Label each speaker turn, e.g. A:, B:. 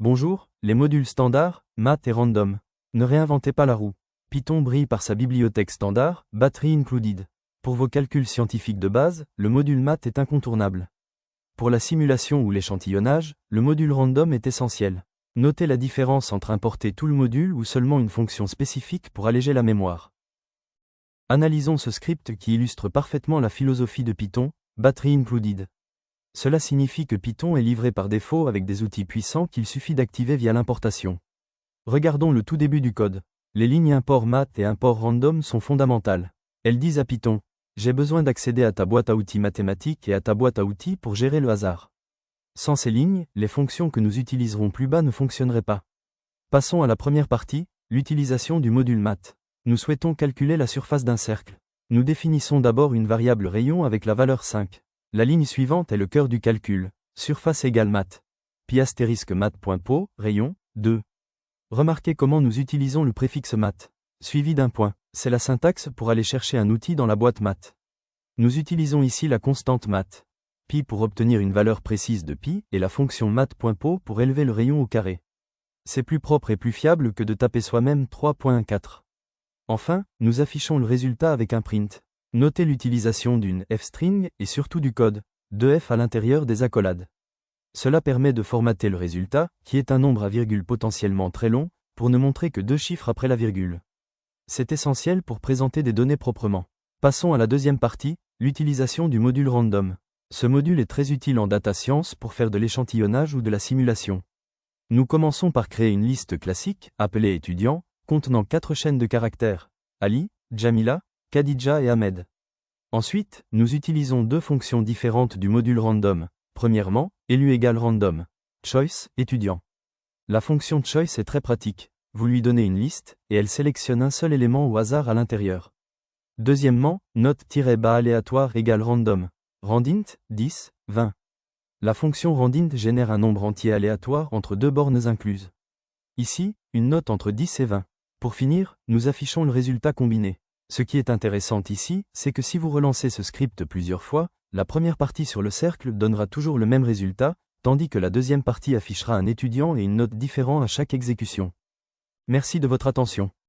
A: Bonjour, les modules standards, math et random. Ne réinventez pas la roue. Python brille par sa bibliothèque standard, battery included. Pour vos calculs scientifiques de base, le module math est incontournable. Pour la simulation ou l'échantillonnage, le module random est essentiel. Notez la différence entre importer tout le module ou seulement une fonction spécifique pour alléger la mémoire. Analysons ce script qui illustre parfaitement la philosophie de Python, battery included. Cela signifie que Python est livré par défaut avec des outils puissants qu'il suffit d'activer via l'importation. Regardons le tout début du code. Les lignes import math et import random sont fondamentales. Elles disent à Python, j'ai besoin d'accéder à ta boîte à outils mathématiques et à ta boîte à outils pour gérer le hasard. Sans ces lignes, les fonctions que nous utiliserons plus bas ne fonctionneraient pas. Passons à la première partie, l'utilisation du module math. Nous souhaitons calculer la surface d'un cercle. Nous définissons d'abord une variable rayon avec la valeur 5. La ligne suivante est le cœur du calcul, surface égale math. Pi astérisque math.po, rayon, 2. Remarquez comment nous utilisons le préfixe math, suivi d'un point. C'est la syntaxe pour aller chercher un outil dans la boîte math. Nous utilisons ici la constante math, pi pour obtenir une valeur précise de pi, et la fonction math.po pour élever le rayon au carré. C'est plus propre et plus fiable que de taper soi-même 3.4. Enfin, nous affichons le résultat avec un print. Notez l'utilisation d'une f-string et surtout du code, de f à l'intérieur des accolades. Cela permet de formater le résultat, qui est un nombre à virgule potentiellement très long, pour ne montrer que 2 chiffres après la virgule. C'est essentiel pour présenter des données proprement. Passons à la deuxième partie, l'utilisation du module random. Ce module est très utile en data science pour faire de l'échantillonnage ou de la simulation. Nous commençons par créer une liste classique, appelée étudiant, contenant 4 chaînes de caractères, Ali, Jamila, Khadija et Ahmed. Ensuite, nous utilisons deux fonctions différentes du module random. Premièrement, élu égale random. Choice, étudiant. La fonction choice est très pratique. Vous lui donnez une liste, et elle sélectionne un seul élément au hasard à l'intérieur. Deuxièmement, note-bas aléatoire égale random. Randint, 10, 20. La fonction randint génère un nombre entier aléatoire entre deux bornes incluses. Ici, une note entre 10 et 20. Pour finir, nous affichons le résultat combiné. Ce qui est intéressant ici, c'est que si vous relancez ce script plusieurs fois, la première partie sur le cercle donnera toujours le même résultat, tandis que la deuxième partie affichera un étudiant et une note différents à chaque exécution. Merci de votre attention.